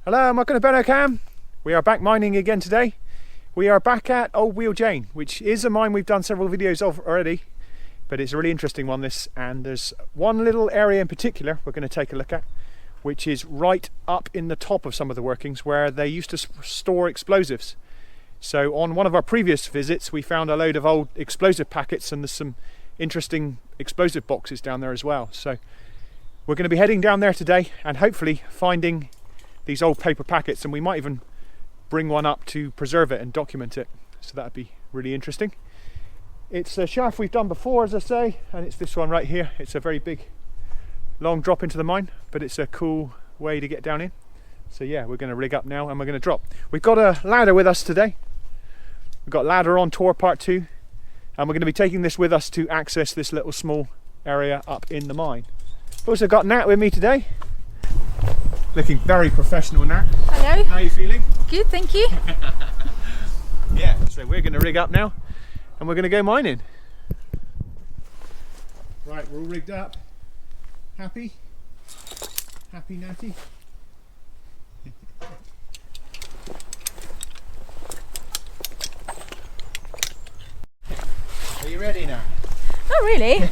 Hello, welcome to Benno Cam. We are back mining again today. We are back at Old Wheal Jane, which is a mine we've done several videos of already, but it's a really interesting one this, and there's one little area in particular we're going to take a look at, which is right up in the top of some of the workings where they used to store explosives. So on one of our previous visits we found a load of old explosive packets, and there's some interesting explosive boxes down there as well. So we're going to be heading down there today and hopefully finding these old paper packets, and we might even bring one up to preserve it and document it. So that'd be really interesting. It's a shaft we've done before, as I say, and it's this one right here. It's a very big, long drop into the mine, but it's a cool way to get down in. So yeah, we're going to rig up now and we're going to drop. We've got a ladder with us today. We've got ladder on tour part 2, and we're going to be taking this with us to access this little small area up in the mine. I've also got Nat with me today. Looking very professional, Nat. Hello. How are you feeling? Good, thank you. Yeah, so we're going to rig up now and we're going to go mining. Right, we're all rigged up. Happy? Happy, Natty? Are you ready now? Not really.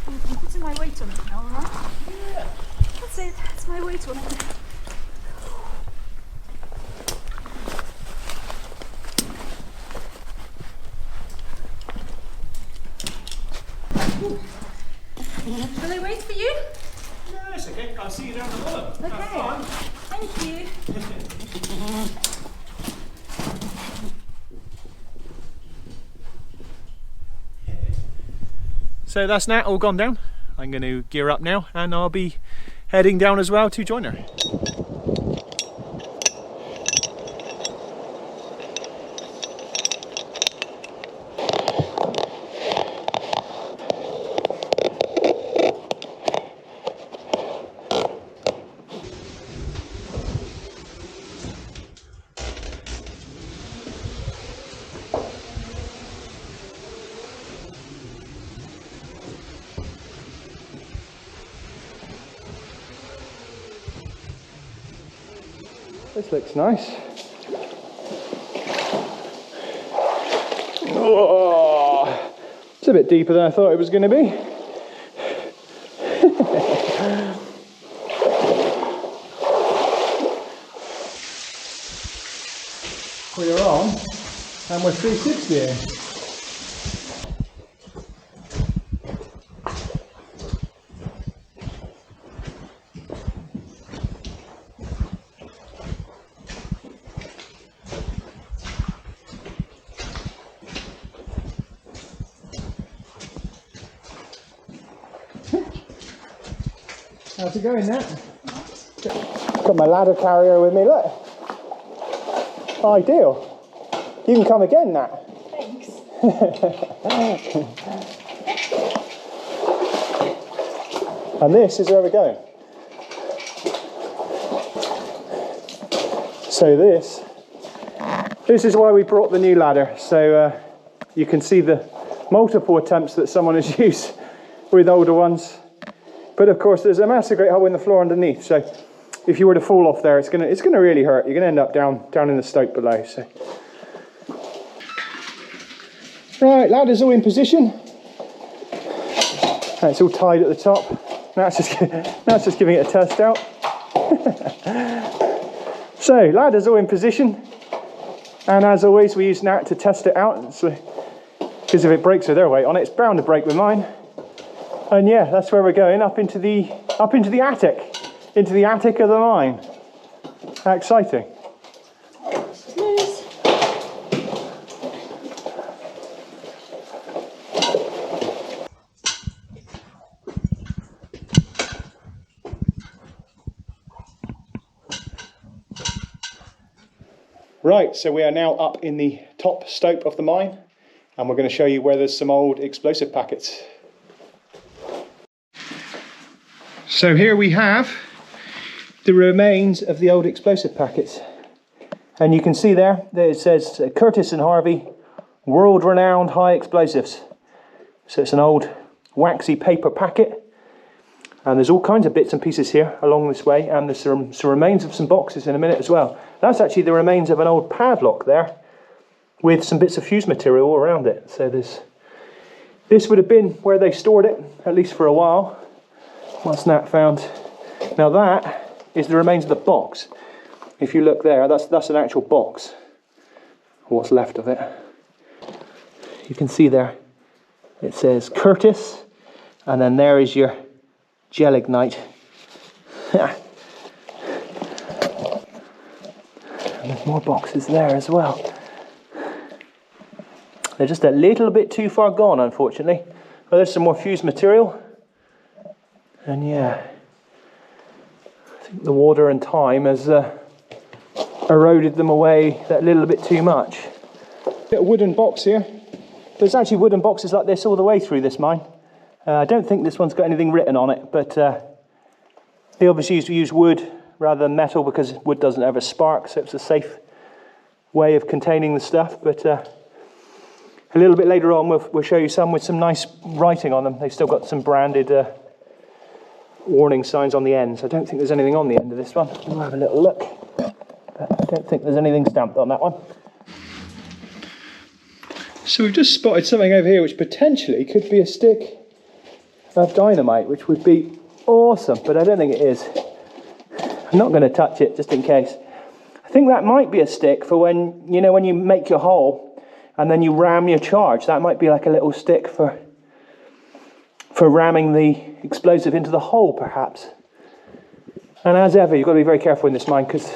I'm putting my weight on it now, alright? Yeah. That's it, that's my weight on it. Shall I wait for you? No, it's okay. I'll see you down the bottom. Okay. Have fun. Thank you. So that's Nat all gone down. I'm going to gear up now and I'll be heading down as well to join her. This looks nice. Oh, it's a bit deeper than I thought it was going to be. We're on, and we're 360 here. How's it going, Nat? Got my ladder carrier with me, look. Ideal. You can come again, Nat. Thanks. And this is where we're going. So this is why we brought the new ladder. So you can see the multiple attempts that someone has used with older ones. But of course, there's a massive great hole in the floor underneath. So if you were to fall off there, it's gonna really hurt. You're gonna end up down in the stope below. So right, ladder's all in position. And it's all tied at the top. Now it's just giving it a test out. So ladder's all in position, and as always, we use Nat to test it out. So, because if it breaks with their weight on it, it's bound to break with mine. And yeah, that's where we're going, up into the attic of the mine. How exciting! Nice. Right, so we are now up in the top stope of the mine, and we're going to show you where there's some old explosive packets. So here we have the remains of the old explosive packets, and you can see there that it says Curtis and Harvey, world-renowned high explosives. So it's an old waxy paper packet, And there's all kinds of bits and pieces here along this way, and there's some remains of some boxes in a minute as well. That's actually the remains of an old padlock there, with some bits of fuse material all around it. So this would have been where they stored it, at least for a while. What's Nat found? Now that is the remains of the box. If you look there, that's an actual box, what's left of it. You can see there, it says Curtis, and then there is your Gelignite. And there's more boxes there as well. They're just a little bit too far gone, unfortunately. But there's some more fused material. And yeah, I think the water and time has eroded them away that little bit too much. Bit of wooden box here. There's actually wooden boxes like this all the way through this mine. I don't think this one's got anything written on it, but they obviously used to use wood rather than metal because wood doesn't have a spark, so it's a safe way of containing the stuff. But a little bit later on we'll show you some with some nice writing on them. They've still got some branded warning signs on the ends. I don't think there's anything on the end of this one. We'll have a little look, but I don't think there's anything stamped on that one. So we've just spotted something over here which potentially could be a stick of dynamite, which would be awesome, but I don't think it is. I'm not going to touch it just in case. I think that might be a stick for when you make your hole and then you ram your charge. That might be like a little stick for ramming the explosive into the hole, perhaps. And as ever, you've got to be very careful in this mine because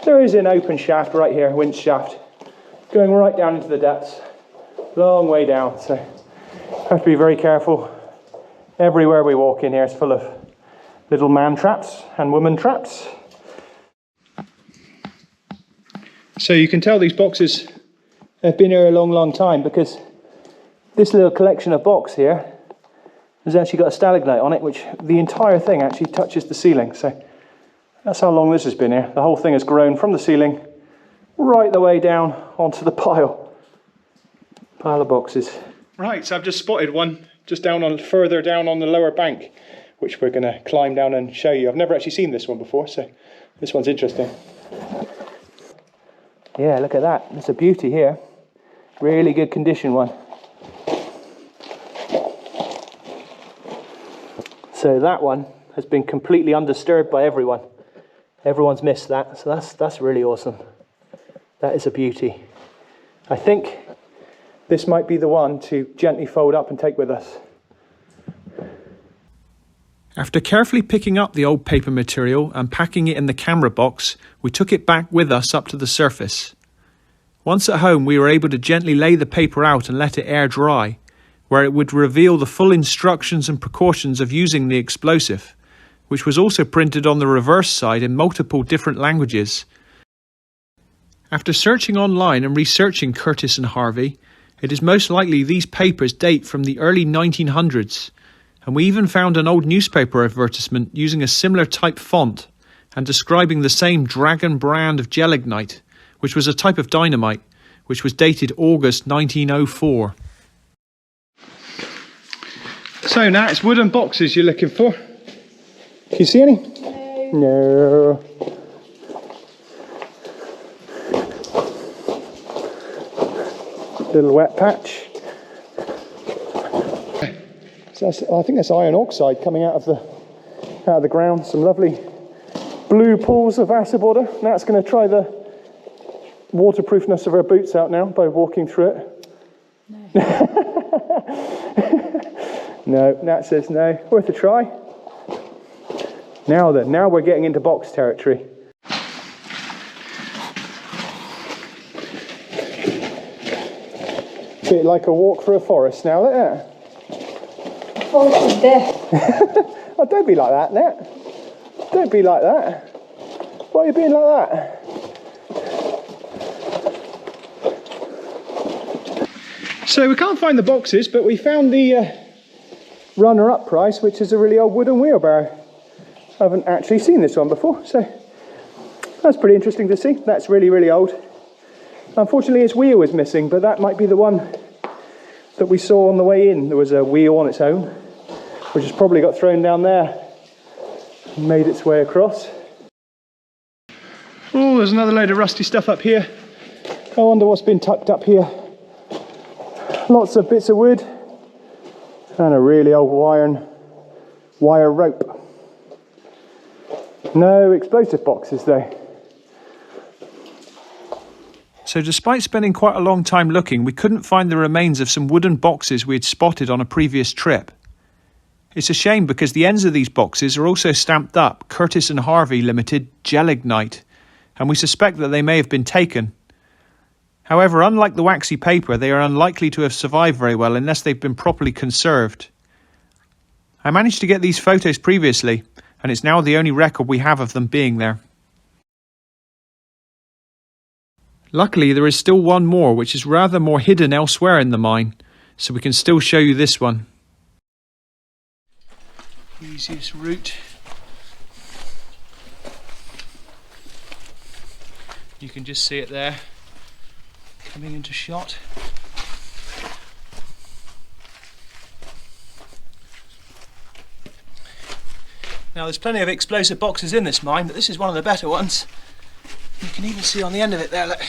there is an open shaft right here, winch shaft, going right down into the depths, long way down. So have to be very careful. Everywhere we walk in here is full of little man traps and woman traps. So you can tell these boxes have been here a long, long time because this little collection of box here has actually got a stalagmite on it, which the entire thing actually touches the ceiling. So that's how long this has been here. The whole thing has grown from the ceiling right the way down onto the pile of boxes. Right, so I've just spotted one just further down on the lower bank, which we're going to climb down and show you. I've never actually seen this one before, so this one's interesting. Yeah, look at that. It's a beauty here. Really good condition one. So that one has been completely undisturbed by everyone. Everyone's missed that, so that's really awesome. That is a beauty. I think this might be the one to gently fold up and take with us. After carefully picking up the old paper material and packing it in the camera box, we took it back with us up to the surface. Once at home, we were able to gently lay the paper out and let it air dry, where it would reveal the full instructions and precautions of using the explosive, which was also printed on the reverse side in multiple different languages. After searching online and researching Curtis and Harvey, it is most likely these papers date from the early 1900s, and we even found an old newspaper advertisement using a similar type font and describing the same dragon brand of gelignite, which was a type of dynamite, which was dated August 1904. So now it's wooden boxes you're looking for. Can you see any? No. Little wet patch. So I think that's iron oxide coming out of the ground. Some lovely blue pools of acid water. Nat's going to try the waterproofness of her boots out now by walking through it. No. No, Nat says no. Worth a try. Now then, now we're getting into box territory. Bit like a walk through a forest now, look at that. Forest of death. Oh, don't be like that, Nat. Don't be like that. Why are you being like that? So we can't find the boxes, but we found the runner-up prize, which is a really old wooden wheelbarrow. I haven't actually seen this one before, so that's pretty interesting to see. That's really, really old. Unfortunately, its wheel is missing, but that might be the one that we saw on the way in. There was a wheel on its own. which has probably got thrown down there and made its way across. Oh, there's another load of rusty stuff up here. I wonder what's been tucked up here. Lots of bits of wood and a really old wire rope. No explosive boxes though. So despite spending quite a long time looking, we couldn't find the remains of some wooden boxes we had spotted on a previous trip. It's a shame because the ends of these boxes are also stamped up Curtis and Harvey Limited Gelignite, and we suspect that they may have been taken. However, unlike the waxy paper, they are unlikely to have survived very well unless they've been properly conserved. I managed to get these photos previously, and it's now the only record we have of them being there. Luckily, there is still one more, which is rather more hidden elsewhere in the mine, so we can still show you this one. Easiest route. You can just see it there, coming into shot. Now there's plenty of explosive boxes in this mine, but this is one of the better ones. You can even see on the end of it there, look.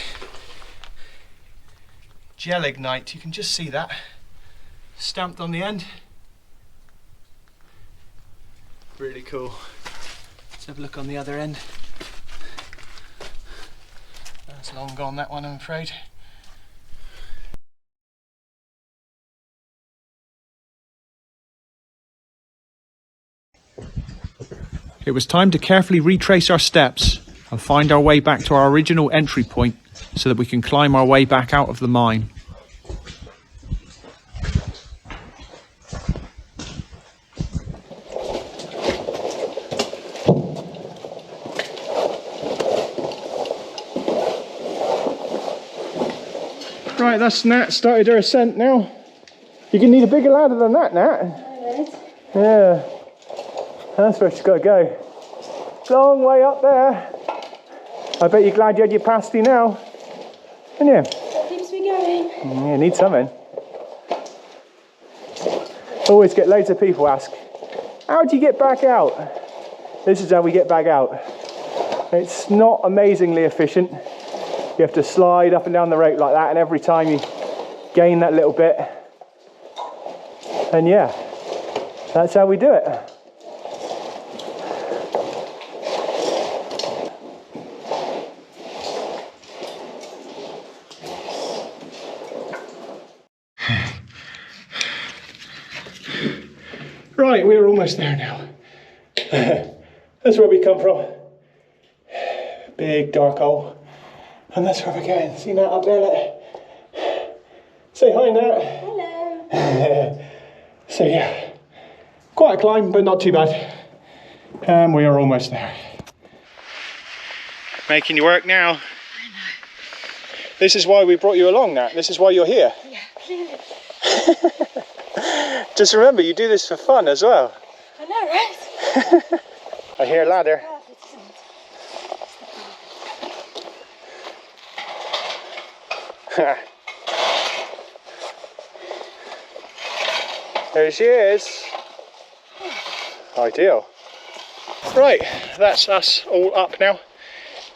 Gelignite, you can just see that stamped on the end. Really cool. Let's have a look on the other end. That's long gone, that one, I'm afraid. It was time to carefully retrace our steps and find our way back to our original entry point so that we can climb our way back out of the mine. Right, that's Nat started her ascent now. You're going to need a bigger ladder than that, Nat. Yeah, that's where she's got to go. Long way up there. I bet you're glad you had your pasty now, aren't you? That keeps me going. Yeah, need something. Always get loads of people ask, how do you get back out? This is how we get back out. It's not amazingly efficient. You have to slide up and down the rope like that, and every time you gain that little bit. And yeah, that's how we do it. Right, we're almost there now. That's where we come from. Big dark hole. And that's where we're going. See Nat up there? Look. Say hi, Nat. Hello. So yeah, quite a climb, but not too bad. And we are almost there. Making you work now. I know. This is why we brought you along, Nat. This is why you're here. Yeah, clearly. Just remember, you do this for fun as well. I know, right? I hear a ladder. There she is. Ideal. Right, that's us all up now.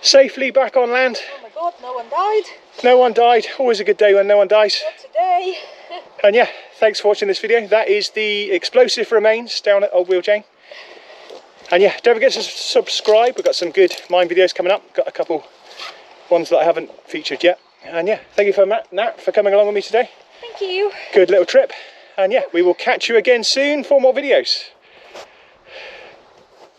Safely back on land. Oh my god, no one died. No one died. Always a good day when no one dies. Not today. And yeah, thanks for watching this video. That is the explosive remains down at Old Wheal Jane. And yeah, don't forget to subscribe. We've got some good mine videos coming up. Got a couple ones that I haven't featured yet. And yeah, thank you for Nat for coming along with me today. Thank you. Good little trip. And yeah, we will catch you again soon for more videos.